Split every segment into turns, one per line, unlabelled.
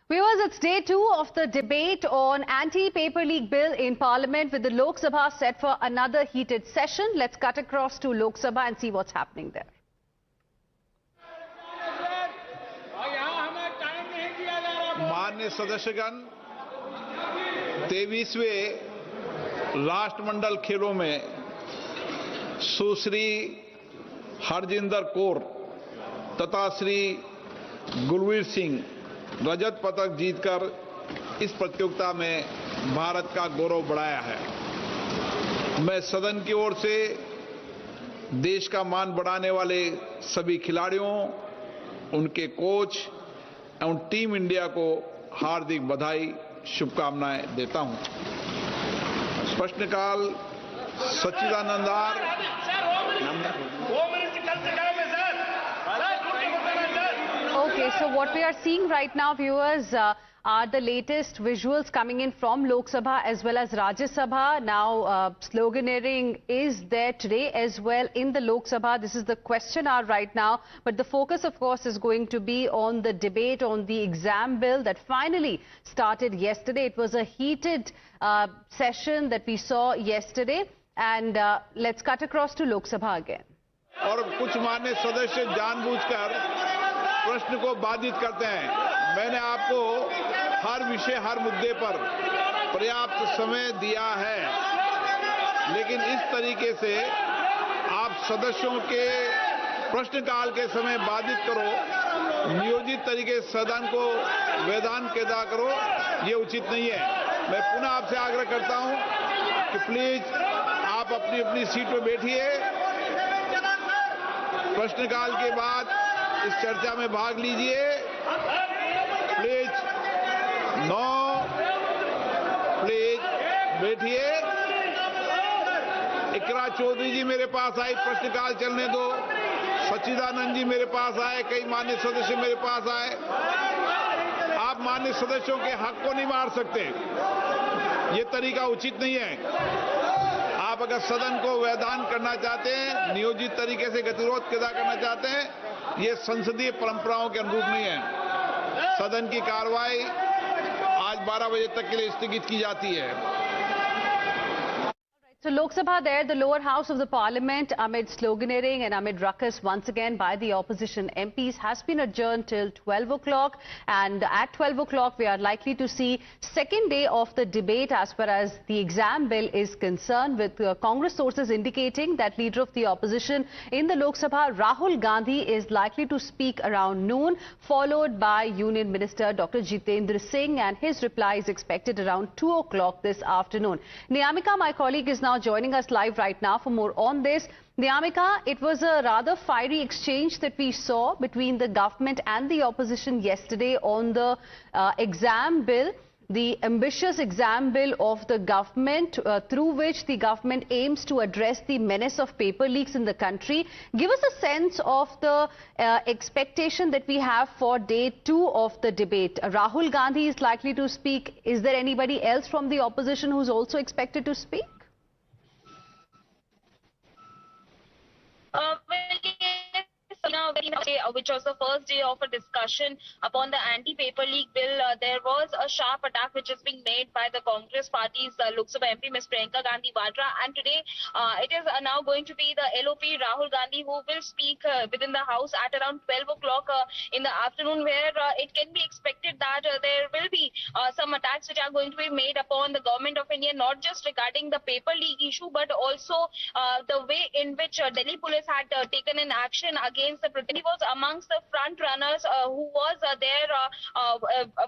Viewers, it's day two of the debate on anti-paper leak bill in Parliament, with the Lok Sabha set for another heated session. Let's cut across to Lok Sabha and see what's happening there.
माननीय सदस्यगण, 23वें राष्ट्रमंडल खेलों में सुश्री हरजिंदर कौर तथा श्री गुरवीर सिंह रजत पदक जीतकर इस प्रतियोगिता में भारत का गौरव बढ़ाया है। मैं सदन की ओर से देश का मान बढ़ाने वाले सभी खिलाड़ियों, उनके कोच एवं टीम इंडिया को हार्दिक बधाई, शुभकामनाएं देता हूं। प्रश्नकाल सच्चिदानंदार।
Okay, so what we are seeing right now, viewers, are the latest visuals coming in from Lok Sabha as well as Rajya Sabha. Now, sloganeering is there today as well in the Lok Sabha. This is the question hour right now. But the focus, of course, is going to be on the debate on the exam bill that finally started yesterday. It was a heated session that we saw yesterday. And let's cut across to Lok Sabha again.
और कुछ माननीय सदस्य जानबूझकर प्रश्न को बाधित करते हैं। मैंने आपको हर विषय, हर मुद्दे पर पर्याप्त समय दिया है, लेकिन इस तरीके से आप सदस्यों के प्रश्नकाल के समय बाधित करो, नियोजित तरीके से सदन को वेदान केदा करो, ये उचित नहीं है। मैं पुनः आपसे आग्रह करता हूं कि प्लीज आप अपनी अपनी सीट पर बैठिए। प्रश्नकाल के बाद इस चर्चा में भाग लीजिए। प्लीज प्लीज बैठिए। इकरा चौधरी जी मेरे पास आई, प्रश्नकाल चलने दो। सच्चिदानंद जी मेरे पास आए, कई मान्य सदस्य मेरे पास आए। आप मान्य सदस्यों के हक को नहीं मार सकते, ये तरीका उचित नहीं है। आप अगर सदन को वैधान करना चाहते हैं, नियोजित तरीके से गतिरोध पैदा करना चाहते हैं, ये संसदीय परंपराओं के अनुरूप नहीं है। सदन की कार्रवाई आज 12 बजे तक के लिए स्थगित की जाती है।
So Lok Sabha there, the lower house of the parliament, amid sloganeering and amid ruckus once again by the opposition MPs, has been adjourned till 12 o'clock. And at 12 o'clock, we are likely to see second day of the debate as far as the exam bill is concerned, with Congress sources indicating that leader of the opposition in the Lok Sabha, Rahul Gandhi, is likely to speak around noon, followed by Union Minister Dr. Jitendra Singh, and his reply is expected around 2 o'clock this afternoon. Niyamika, my colleague, is now joining us live right now for more on this. Niyamika, it was a rather fiery exchange that we saw between the government and the opposition yesterday on the exam bill, the ambitious exam bill of the government, through which the government aims to address the menace of paper leaks in the country. Give us a sense of the expectation that we have for day two of the debate. Rahul Gandhi is likely to speak. Is there anybody else from the opposition who's also expected to speak?
Which was the first day of a discussion upon the anti-paper leak bill. There was a sharp attack which is being made by the Congress party's Lok Sabha MP, Ms. Priyanka Gandhi Vadra, and today it is now going to be the LOP Rahul Gandhi who will speak within the House at around 12 o'clock in the afternoon, where it can be expected that there will be some attacks which are going to be made upon the government of India, not just regarding the paper leak issue, but also the way in which Delhi police had taken an action against the protest. He was amongst the front runners who was there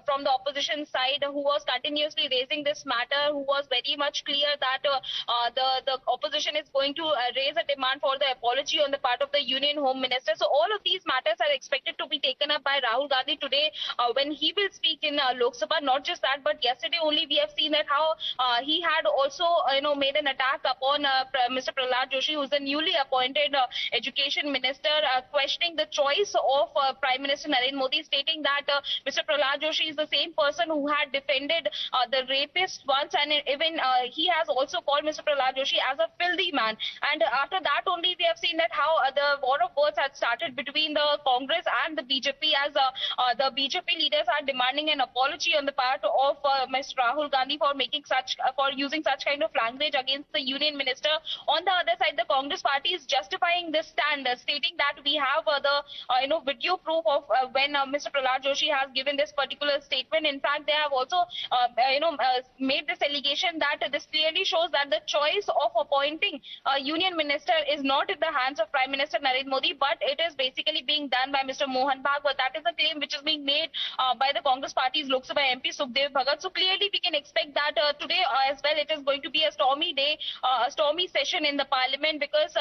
from the opposition side, who was continuously raising this matter, who was very much clear that the opposition is going to raise a demand for the apology on the part of the Union Home Minister. So all of these matters are expected to be taken up by Rahul Gandhi today when he will speak in Lok Sabha. Not just that, but yesterday only we have seen that how he had also made an attack upon Mr. Prahlad Joshi, who is the newly appointed education minister, questioning the choice of Prime Minister Narendra Modi, stating that Mr. Prahlad Joshi is the same person who had defended the rapist once, and even he has also called Mr. Prahlad Joshi as a filthy man. And after that only we have seen that how the war of words had started between the Congress and the BJP, as the BJP leaders are demanding an apology on the part of Mr. Rahul Gandhi for making for using such kind of language against the Union Minister. On the other side, the Congress party is justifying this stand, stating that we have the video proof of when Mr. Prahlad Joshi has given this particular statement. In fact, they have also made this allegation that this clearly shows that the choice of appointing a Union Minister is not in the hands of Prime Minister Narendra Modi, but it is basically being done by Mr. Mohan Bhagwat. That is a claim which is being made by the Congress party's Lok Sabha MP Sukhdev Bhagat. So clearly we can expect that today as well it is going to be a stormy day, a stormy session in the parliament, because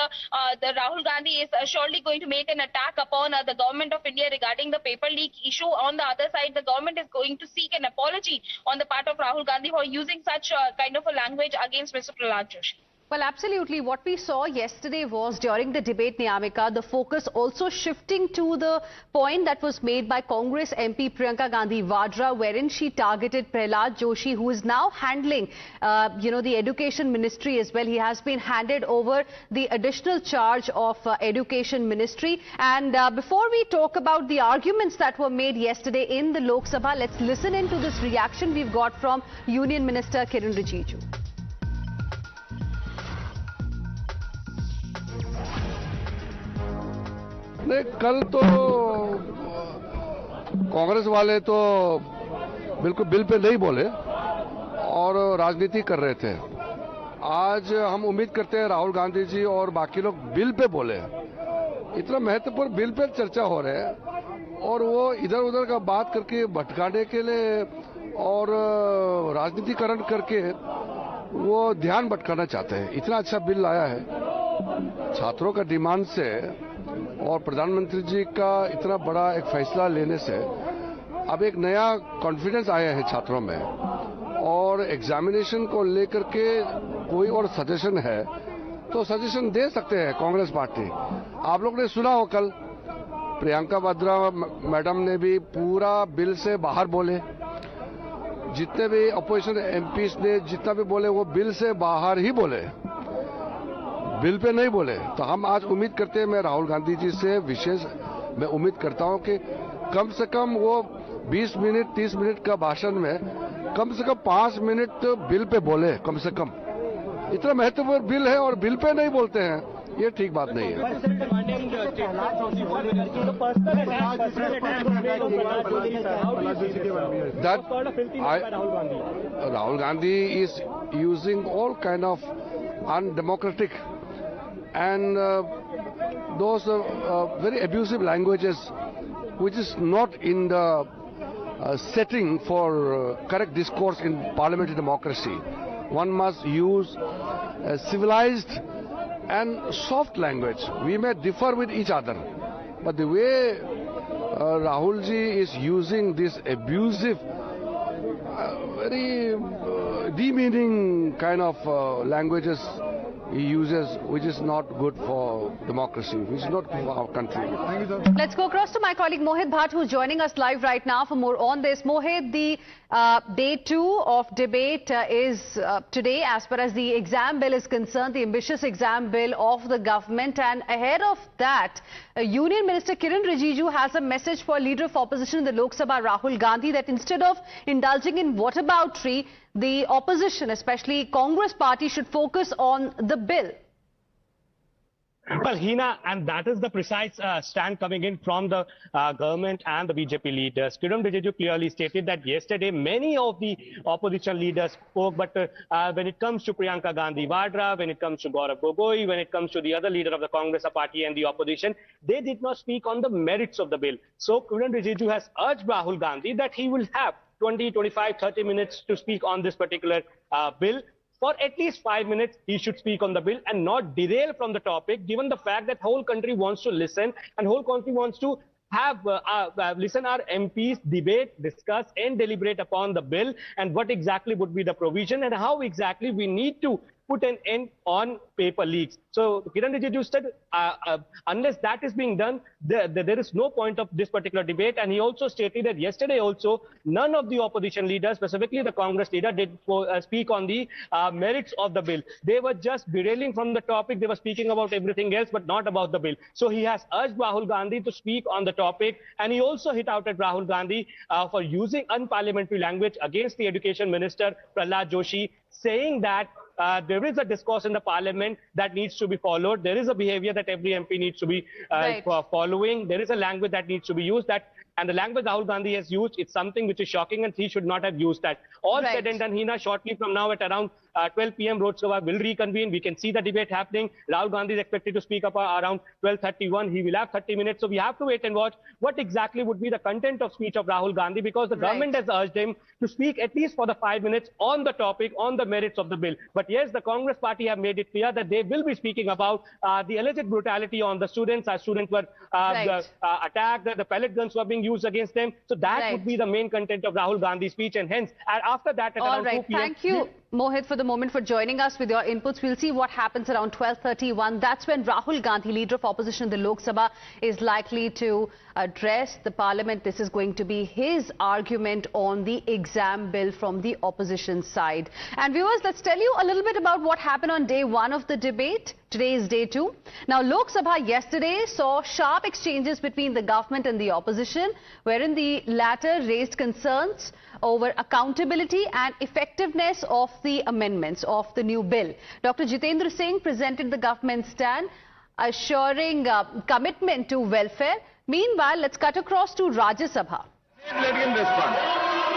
the Rahul Gandhi is surely going to make an attack upon the government of India regarding the paper leak issue. On the other side, the government is going to seek an apology on the part of Rahul Gandhi for using such kind of a language against Mr. Prahlad Joshi.
Well, absolutely. What we saw yesterday was during the debate, Niyamika, the focus also shifting to the point that was made by Congress MP Priyanka Gandhi Vadra, wherein she targeted Prahlad Joshi, who is now handling, the education ministry as well. He has been handed over the additional charge of education ministry. And before we talk about the arguments that were made yesterday in the Lok Sabha, let's listen into this reaction we've got from Union Minister Kiren Rijiju.
नहीं, कल तो कांग्रेस वाले तो बिल्कुल bill pay नहीं बोले और राजनीति कर रहे थे। आज हम उम्मीद करते हैं राहुल गांधी जी और बाकी लोग बिल पे बोले। इतना महत्वपूर्ण बिल पे चर्चा हो रहे है और वो इधर उधर का बात करके भटकाने के लिए और राजनीतिकरण करके वो ध्यान भटकाना चाहते हैं। इतना अच्छा बिल लाया है छात्रों का डिमांड से और प्रधानमंत्री जी का इतना बड़ा एक फैसला लेने से अब एक नया कॉन्फिडेंस आया है छात्रों में। और एग्जामिनेशन को लेकर के कोई और सजेशन है तो सजेशन दे सकते हैं कांग्रेस पार्टी। आप लोग ने सुना हो कल प्रियंका वाड्रा मैडम ने भी पूरा बिल से बाहर बोले। जितने भी अपोजिशन एमपीज ने जितना भी बोले वो बिल से बाहर ही बोले, बिल पे नहीं बोले। तो हम आज उम्मीद करते हैं, मैं राहुल गांधी जी से विशेष मैं उम्मीद करता हूं कि कम से कम वो 20 मिनट 30 मिनट का भाषण में कम से कम 5 मिनट बिल पे बोले। कम से कम इतना महत्वपूर्ण बिल है और बिल पे नहीं बोलते हैं, ये ठीक बात नहीं है। Rahul Gandhi is using all kind of undemocratic and those very abusive languages which is not in the setting for correct discourse in parliamentary democracy. One must use civilized and soft language. We may differ with each other, but the way Rahul ji is using this abusive, very demeaning kind of languages he uses, which is not good for democracy, which is not good for our country.
Let's go across to my colleague Mohit Bhatt, who's joining us live right now for more on this. Mohit, the day 2 of debate is today, as far as the exam bill is concerned, the ambitious exam bill of the government. And ahead of that, Union Minister Kiren Rijiju has a message for Leader of Opposition in the Lok Sabha, Rahul Gandhi, that instead of indulging in whataboutery, the opposition, especially Congress party, should focus on the bill.
Well, Hina, and that is the precise stand coming in from the government and the BJP leaders. Kiren Rijiju clearly stated that yesterday many of the opposition leaders spoke, but when it comes to Priyanka Gandhi Vadra, when it comes to Gaurav Gogoi, when it comes to the other leader of the Congress party and the opposition, they did not speak on the merits of the bill. So Kiren Rijiju has urged Rahul Gandhi that he will have 20, 25, 30 minutes to speak on this particular bill. For at least 5 minutes, he should speak on the bill and not derail from the topic, given the fact that whole country wants to listen and whole country wants to have listen our MPs debate, discuss and deliberate upon the bill and what exactly would be the provision and how exactly we need to put an end on paper leaks. So Kiran Rijiju said, unless that is being done, there is no point of this particular debate. And he also stated that yesterday also, none of the opposition leaders, specifically the Congress leader, did speak on the merits of the bill. They were just derailing from the topic. They were speaking about everything else, but not about the bill. So he has urged Rahul Gandhi to speak on the topic. And he also hit out at Rahul Gandhi for using unparliamentary language against the Education Minister, Prahlad Joshi, saying that there is a discourse in the parliament that needs to be followed. There is a behavior that every MP needs to be following. There is a language that needs to be used. And the language Rahul Gandhi has used, it's something which is shocking, and he should not have used that. All said and done, Hina, shortly from now at around 12 p.m. Roj Sabha will reconvene. We can see the debate happening. Rahul Gandhi is expected to speak up around 12:31. He will have 30 minutes. So we have to wait and watch what exactly would be the content of speech of Rahul Gandhi, because the government has urged him to speak at least for the 5 minutes on the topic, on the merits of the bill. But yes, the Congress party have made it clear that they will be speaking about the alleged brutality on the students, as students were attacked, the pellet guns were being used against them. So that would be the main content of Rahul Gandhi's speech. And hence, after that, at around 2 p.m.
Thank you, Mohit, for the moment, for joining us with your inputs. We'll see what happens around 12:31. That's when Rahul Gandhi, leader of opposition in the Lok Sabha, is likely to address the parliament. This is going to be his argument on the exam bill from the opposition side. And viewers, let's tell you a little bit about what happened on day one of the debate. Today is day two. Now, Lok Sabha yesterday saw sharp exchanges between the government and the opposition, wherein the latter raised concerns over accountability and effectiveness of the amendments of the new bill. Dr. Jitendra Singh presented the government stand, assuring commitment to welfare. Meanwhile, let's cut across to Rajya Sabha.
Let him respond.